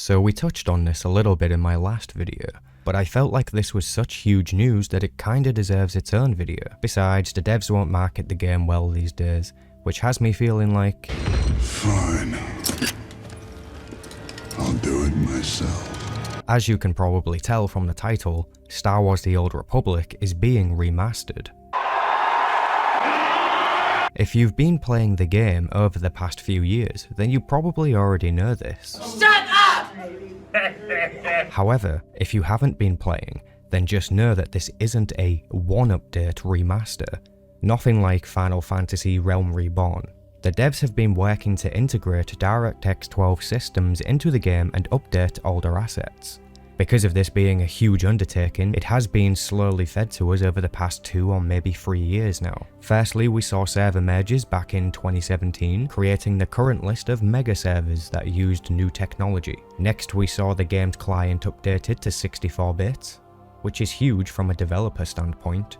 So we touched on this a little bit in my last video, but I felt like this was such huge news that it kinda deserves its own video. Besides, the devs won't market the game well these days, which has me feeling like... Fine. I'll do it myself. As you can probably tell from the title, Star Wars The Old Republic is being remastered. If you've been playing the game over the past few years, then you probably already know this. Shut up! However, if you haven't been playing, then just know that this isn't a one-update remaster. Nothing like Final Fantasy Realm Reborn. The devs have been working to integrate DirectX 12 systems into the game and update older assets. Because of this being a huge undertaking, it has been slowly fed to us over the past 2 or maybe 3 years now. Firstly, we saw server merges back in 2017, creating the current list of mega servers that used new technology. Next, we saw the game's client updated to 64 bits, which is huge from a developer standpoint.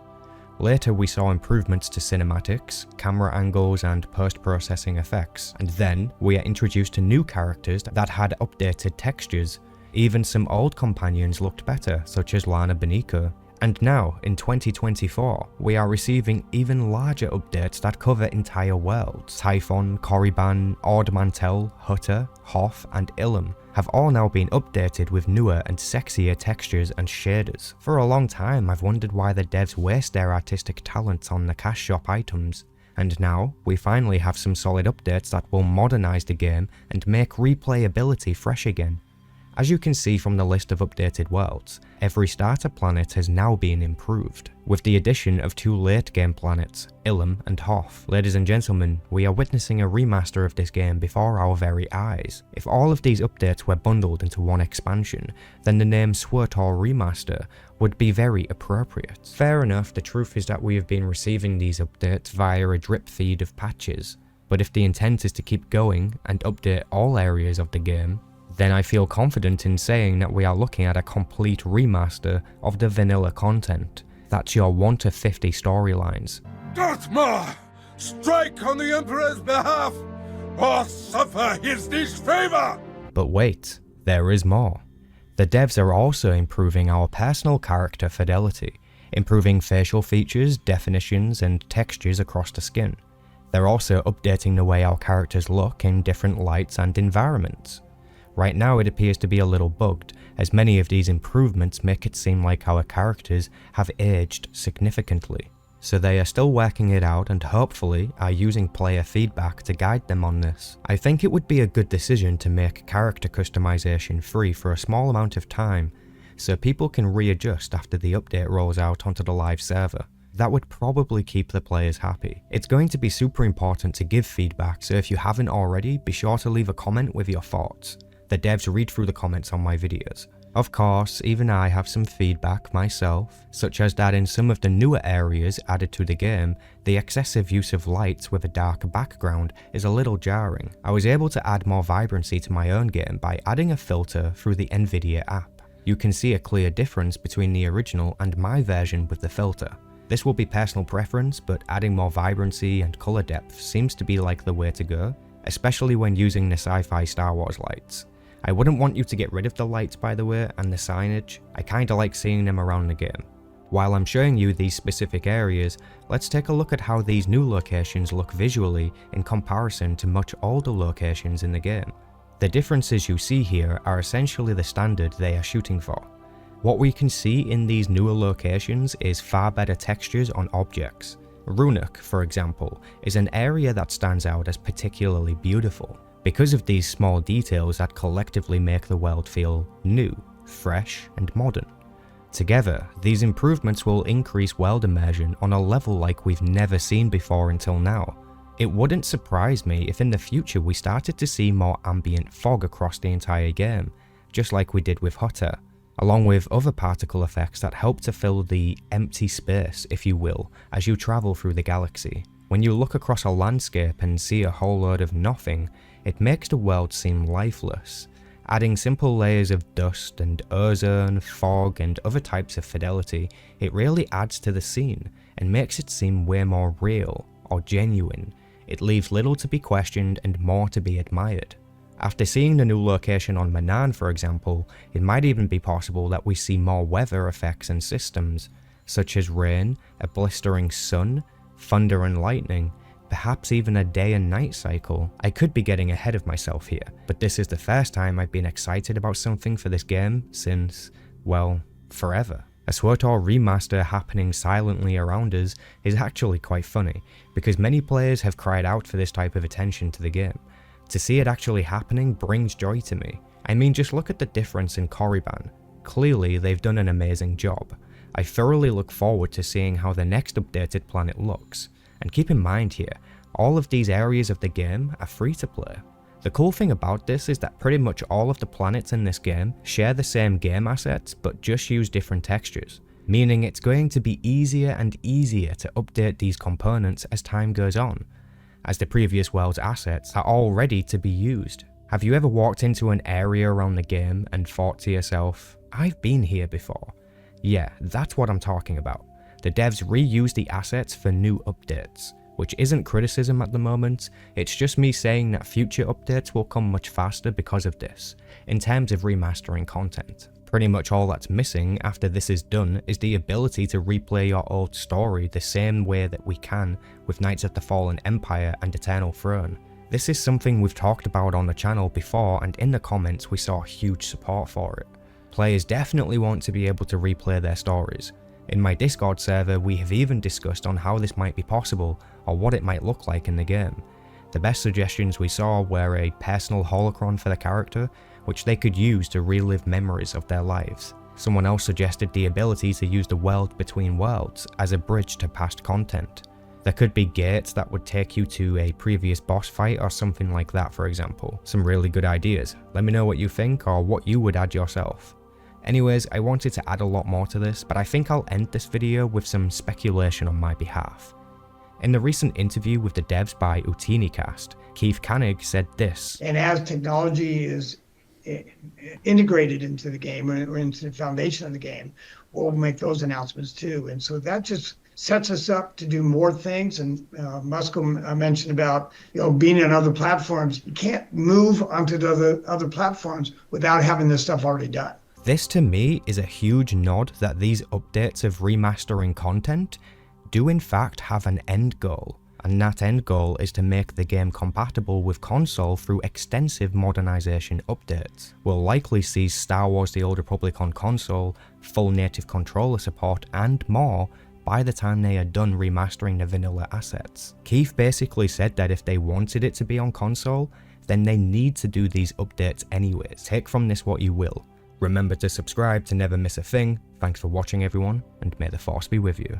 Later, we saw improvements to cinematics, camera angles, and post-processing effects. And then, we are introduced to new characters that had updated textures. Even some old companions looked better, such as Lana Beniko. And now, in 2024, we are receiving even larger updates that cover entire worlds. Typhon, Korriban, Ord Mantell, Hutter, Hoth, and Ilum have all now been updated with newer and sexier textures and shaders. For a long time, I've wondered why the devs waste their artistic talents on the cash shop items. And now, we finally have some solid updates that will modernize the game and make replayability fresh again. As you can see from the list of updated worlds, every starter planet has now been improved, with the addition of 2 late game planets, Ilum and Hoth. Ladies and gentlemen, we are witnessing a remaster of this game before our very eyes. If all of these updates were bundled into one expansion, then the name Swtor Remaster would be very appropriate. Fair enough, the truth is that we have been receiving these updates via a drip feed of patches, but if the intent is to keep going and update all areas of the game, then I feel confident in saying that we are looking at a complete remaster of the vanilla content. That's your 1 to 50 storylines. Darth Maul, strike on the Emperor's behalf, or suffer his disfavor! But wait, there is more. The devs are also improving our personal character fidelity, improving facial features, definitions, and textures across the skin. They're also updating the way our characters look in different lights and environments. Right now it appears to be a little bugged, as many of these improvements make it seem like our characters have aged significantly. So they are still working it out and hopefully are using player feedback to guide them on this. I think it would be a good decision to make character customization free for a small amount of time, so people can readjust after the update rolls out onto the live server. That would probably keep the players happy. It's going to be super important to give feedback, so if you haven't already, be sure to leave a comment with your thoughts. The devs read through the comments on my videos. Of course, even I have some feedback myself, such as that in some of the newer areas added to the game, the excessive use of lights with a dark background is a little jarring. I was able to add more vibrancy to my own game by adding a filter through the Nvidia app. You can see a clear difference between the original and my version with the filter. This will be personal preference, but adding more vibrancy and color depth seems to be like the way to go, especially when using the sci-fi Star Wars lights. I wouldn't want you to get rid of the lights, by the way, and the signage. I kinda like seeing them around the game. While I'm showing you these specific areas, let's take a look at how these new locations look visually in comparison to much older locations in the game. The differences you see here are essentially the standard they are shooting for. What we can see in these newer locations is far better textures on objects. Runuk, for example, is an area that stands out as particularly beautiful, because of these small details that collectively make the world feel new, fresh, and modern. Together, these improvements will increase world immersion on a level like we've never seen before until now. It wouldn't surprise me if in the future we started to see more ambient fog across the entire game, just like we did with Hutter, along with other particle effects that help to fill the empty space, if you will, as you travel through the galaxy. When you look across a landscape and see a whole load of nothing, it makes the world seem lifeless. Adding simple layers of dust and ozone, fog, and other types of fidelity, it really adds to the scene and makes it seem way more real or genuine. It leaves little to be questioned and more to be admired. After seeing the new location on Manan, for example, it might even be possible that we see more weather effects and systems, such as rain, a blistering sun, thunder and lightning, perhaps even a day and night cycle. I could be getting ahead of myself here, but this is the first time I've been excited about something for this game since, well, forever. A Swtor remaster happening silently around us is actually quite funny, because many players have cried out for this type of attention to the game. To see it actually happening brings joy to me. I mean, just look at the difference in Korriban. Clearly, they've done an amazing job. I thoroughly look forward to seeing how the next updated planet looks. And keep in mind here, all of these areas of the game are free to play. The cool thing about this is that pretty much all of the planets in this game share the same game assets but just use different textures, meaning it's going to be easier and easier to update these components as time goes on, as the previous world's assets are all ready to be used. Have you ever walked into an area around the game and thought to yourself, I've been here before? Yeah, that's what I'm talking about. The devs reuse the assets for new updates, which isn't criticism at the moment, it's just me saying that future updates will come much faster because of this, in terms of remastering content. Pretty much all that's missing after this is done is the ability to replay your old story the same way that we can with Knights of the Fallen Empire and Eternal Throne. This is something we've talked about on the channel before, and in the comments we saw huge support for it. Players definitely want to be able to replay their stories. In my Discord server we have even discussed on how this might be possible or what it might look like in the game. The best suggestions we saw were a personal holocron for the character, which they could use to relive memories of their lives. Someone else suggested the ability to use the world between worlds as a bridge to past content. There could be gates that would take you to a previous boss fight or something like that, for example. Some really good ideas. Let me know what you think or what you would add yourself. Anyways, I wanted to add a lot more to this, but I think I'll end this video with some speculation on my behalf. In the recent interview with the devs by Utinicast, Keith Koenig said this. And as technology is integrated into the game or into the foundation of the game, we'll make those announcements too. And so that just sets us up to do more things. And Musco mentioned about being on other platforms. You can't move onto the other platforms without having this stuff already done. This to me is a huge nod that these updates of remastering content do in fact have an end goal, and that end goal is to make the game compatible with console through extensive modernization updates. We'll likely see Star Wars The Old Republic on console, full native controller support and more by the time they are done remastering the vanilla assets. Keith basically said that if they wanted it to be on console, then they need to do these updates anyways. Take from this what you will. Remember to subscribe to never miss a thing. Thanks for watching everyone, and may the Force be with you.